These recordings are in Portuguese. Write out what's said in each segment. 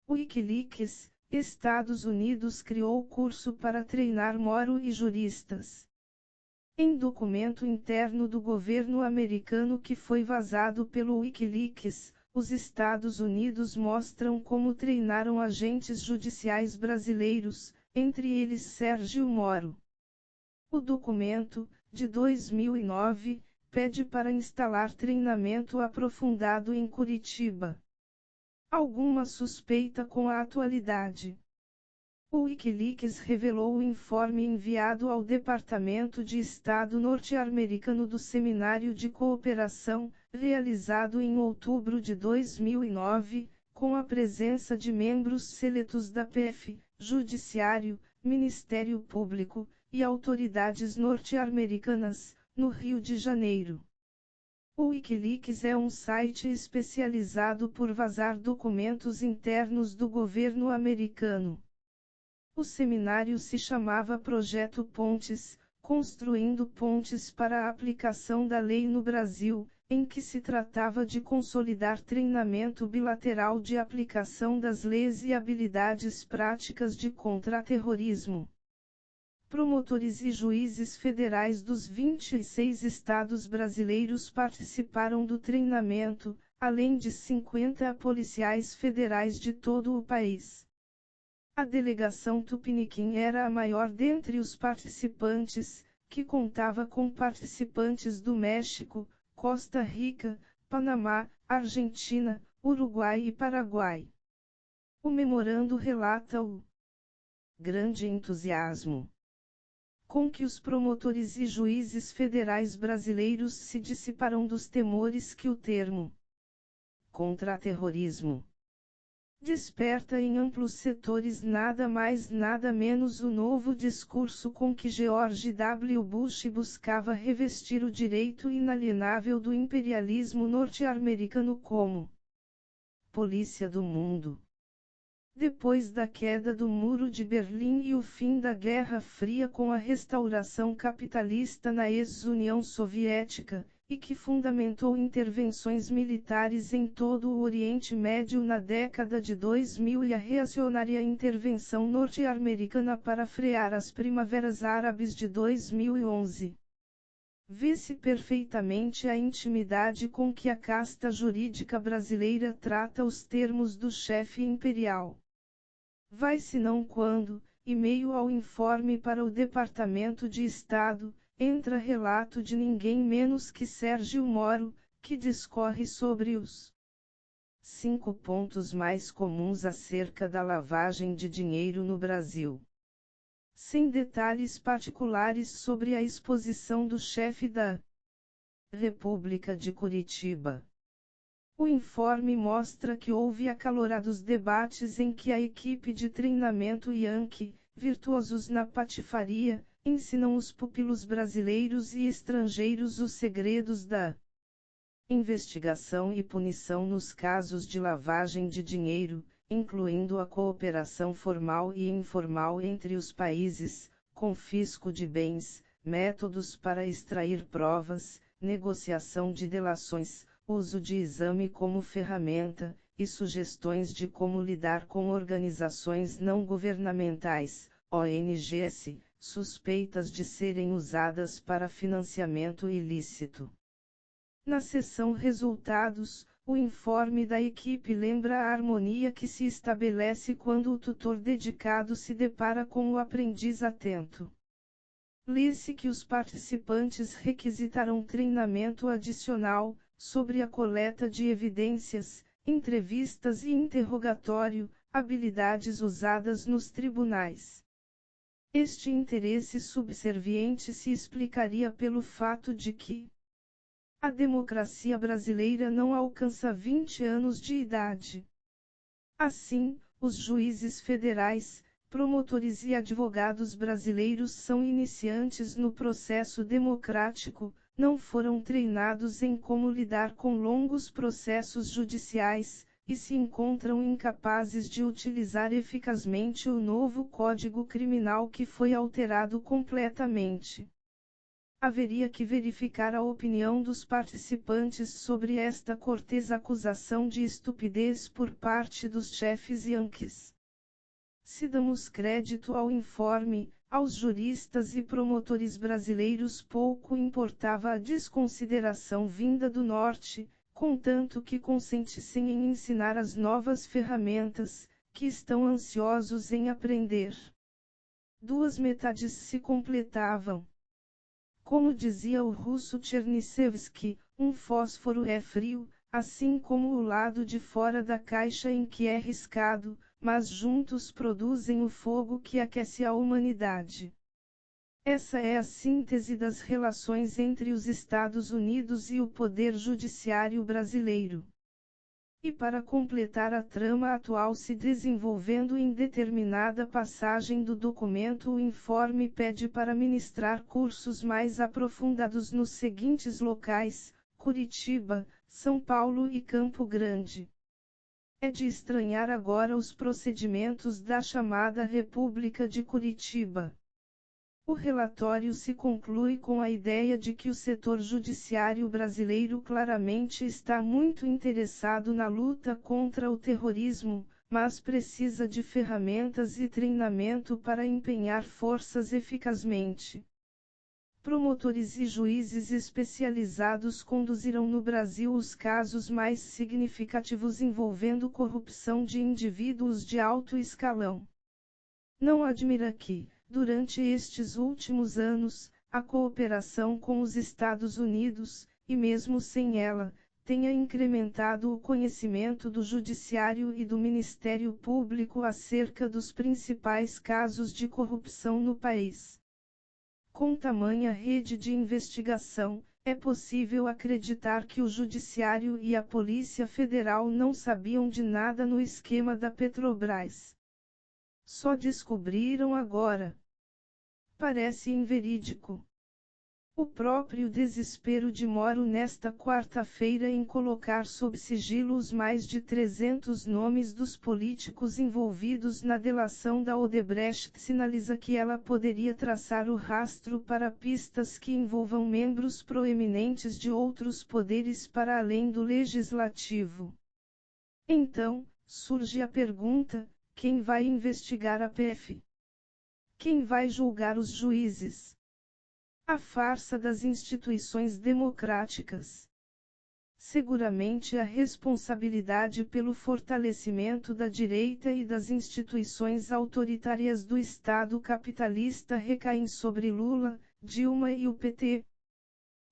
Wikileaks, Estados Unidos criou curso para treinar Moro e juristas. Em documento interno do governo americano que foi vazado pelo Wikileaks, os Estados Unidos mostram como treinaram agentes judiciais brasileiros, entre eles Sérgio Moro. O documento, de 2009, pede para instalar treinamento aprofundado em Curitiba. Alguma suspeita com a atualidade? O Wikileaks revelou o informe enviado ao Departamento de Estado norte-americano do Seminário de Cooperação, realizado em outubro de 2009, com a presença de membros seletos da PF, Judiciário, Ministério Público e autoridades norte-americanas, no Rio de Janeiro. O Wikileaks é um site especializado por vazar documentos internos do governo americano. O seminário se chamava Projeto Pontes, Construindo Pontes para a Aplicação da Lei no Brasil, em que se tratava de consolidar treinamento bilateral de aplicação das leis e habilidades práticas de contra-terrorismo. Promotores e juízes federais dos 26 estados brasileiros participaram do treinamento, além de 50 policiais federais de todo o país. A delegação Tupiniquim era a maior dentre os participantes, que contava com participantes do México, Costa Rica, Panamá, Argentina, Uruguai e Paraguai. O memorando relata o grande entusiasmo com que os promotores e juízes federais brasileiros se dissiparam dos temores que o termo contra-terrorismo desperta em amplos setores, nada mais nada menos o novo discurso com que George W. Bush buscava revestir o direito inalienável do imperialismo norte-americano como polícia do mundo. Depois da queda do Muro de Berlim e o fim da Guerra Fria com a restauração capitalista na ex-União Soviética, e que fundamentou intervenções militares em todo o Oriente Médio na década de 2000 e a reacionária intervenção norte-americana para frear as primaveras árabes de 2011. Vê-se perfeitamente a intimidade com que a casta jurídica brasileira trata os termos do chefe imperial. Vai-se não quando, e meio ao informe para o Departamento de Estado, entra relato de ninguém menos que Sérgio Moro, que discorre sobre os 5 pontos mais comuns acerca da lavagem de dinheiro no Brasil. Sem detalhes particulares sobre a exposição do chefe da República de Curitiba. O informe mostra que houve acalorados debates em que a equipe de treinamento Yankee, virtuosos na patifaria, ensinam os pupilos brasileiros e estrangeiros os segredos da investigação e punição nos casos de lavagem de dinheiro, incluindo a cooperação formal e informal entre os países, confisco de bens, métodos para extrair provas, negociação de delações, uso de exame como ferramenta, e sugestões de como lidar com organizações não governamentais, ONGs, suspeitas de serem usadas para financiamento ilícito. Na seção Resultados, o informe da equipe lembra a harmonia que se estabelece quando o tutor dedicado se depara com o aprendiz atento. Lê-se que os participantes requisitaram treinamento adicional, sobre a coleta de evidências, entrevistas e interrogatório, habilidades usadas nos tribunais. Este interesse subserviente se explicaria pelo fato de que a democracia brasileira não alcança 20 anos de idade. Assim, os juízes federais, promotores e advogados brasileiros são iniciantes no processo democrático, não foram treinados em como lidar com longos processos judiciais, e se encontram incapazes de utilizar eficazmente o novo Código Criminal que foi alterado completamente. Haveria que verificar a opinião dos participantes sobre esta cortês acusação de estupidez por parte dos chefes yankees. Se damos crédito ao informe, aos juristas e promotores brasileiros pouco importava a desconsideração vinda do Norte, contanto que consentissem em ensinar as novas ferramentas, que estão ansiosos em aprender. Duas metades se completavam. Como dizia o russo Chernyshevsky, um fósforo é frio, assim como o lado de fora da caixa em que é riscado, mas juntos produzem o fogo que aquece a humanidade. Essa é a síntese das relações entre os Estados Unidos e o poder judiciário brasileiro. E para completar a trama atual se desenvolvendo em determinada passagem do documento, o informe pede para ministrar cursos mais aprofundados nos seguintes locais: Curitiba, São Paulo e Campo Grande. É de estranhar agora os procedimentos da chamada República de Curitiba. O relatório se conclui com a ideia de que o setor judiciário brasileiro claramente está muito interessado na luta contra o terrorismo, mas precisa de ferramentas e treinamento para empenhar forças eficazmente. Promotores e juízes especializados conduzirão no Brasil os casos mais significativos envolvendo corrupção de indivíduos de alto escalão. Não admira que, durante estes últimos anos, a cooperação com os Estados Unidos, e mesmo sem ela, tenha incrementado o conhecimento do Judiciário e do Ministério Público acerca dos principais casos de corrupção no país. Com tamanha rede de investigação, é possível acreditar que o Judiciário e a Polícia Federal não sabiam de nada no esquema da Petrobras. Só descobriram agora. Parece inverídico. O próprio desespero de Moro nesta quarta-feira em colocar sob sigilo os mais de 300 nomes dos políticos envolvidos na delação da Odebrecht sinaliza que ela poderia traçar o rastro para pistas que envolvam membros proeminentes de outros poderes para além do legislativo. Então, surge a pergunta: quem vai investigar a PF? Quem vai julgar os juízes? A farsa das instituições democráticas. Seguramente a responsabilidade pelo fortalecimento da direita e das instituições autoritárias do Estado capitalista recaem sobre Lula, Dilma e o PT.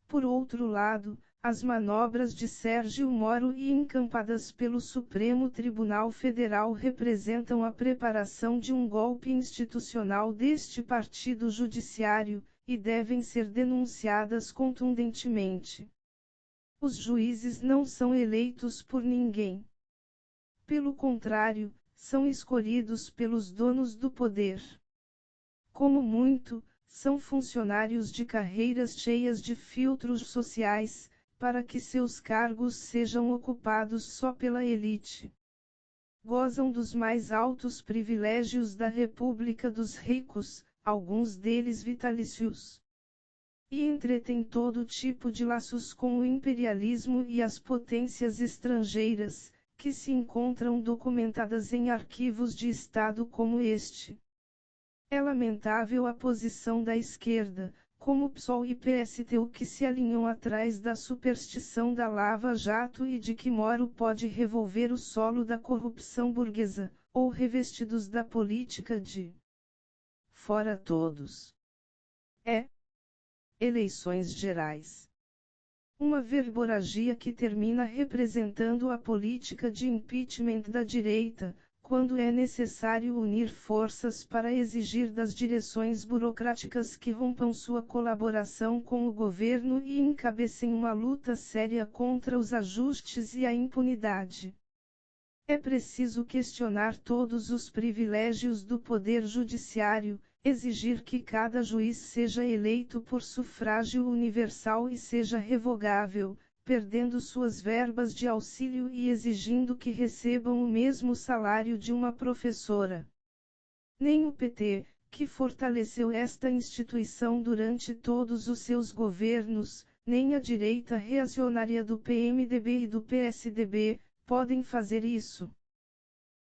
Por outro lado, as manobras de Sérgio Moro e encampadas pelo Supremo Tribunal Federal representam a preparação de um golpe institucional deste partido judiciário, e devem ser denunciadas contundentemente. Os juízes não são eleitos por ninguém. Pelo contrário, são escolhidos pelos donos do poder. Como muito, são funcionários de carreiras cheias de filtros sociais, para que seus cargos sejam ocupados só pela elite. Gozam dos mais altos privilégios da República dos Ricos, alguns deles vitalícios. E entretêm todo tipo de laços com o imperialismo e as potências estrangeiras, que se encontram documentadas em arquivos de Estado como este. É lamentável a posição da esquerda, como PSOL e PSTU, que se alinham atrás da superstição da Lava Jato e de que Moro pode revolver o solo da corrupção burguesa, ou revestidos da política de fora todos. Eleições gerais. Uma verborragia que termina representando a política de impeachment da direita, quando é necessário unir forças para exigir das direções burocráticas que rompam sua colaboração com o governo e encabecem uma luta séria contra os ajustes e a impunidade. É preciso questionar todos os privilégios do poder judiciário, exigir que cada juiz seja eleito por sufrágio universal e seja revogável, perdendo suas verbas de auxílio e exigindo que recebam o mesmo salário de uma professora. Nem o PT, que fortaleceu esta instituição durante todos os seus governos, nem a direita reacionária do PMDB e do PSDB, podem fazer isso.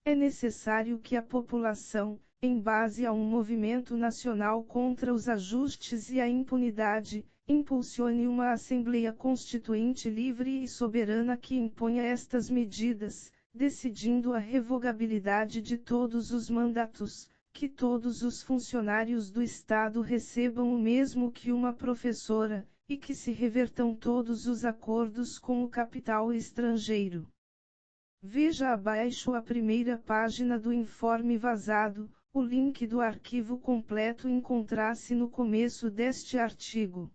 É necessário que a população, em base a um movimento nacional contra os ajustes e a impunidade, impulsione uma Assembleia Constituinte livre e soberana que imponha estas medidas, decidindo a revogabilidade de todos os mandatos, que todos os funcionários do Estado recebam o mesmo que uma professora, e que se revertam todos os acordos com o capital estrangeiro. Veja abaixo a primeira página do informe vazado, o link do arquivo completo encontra-se no começo deste artigo.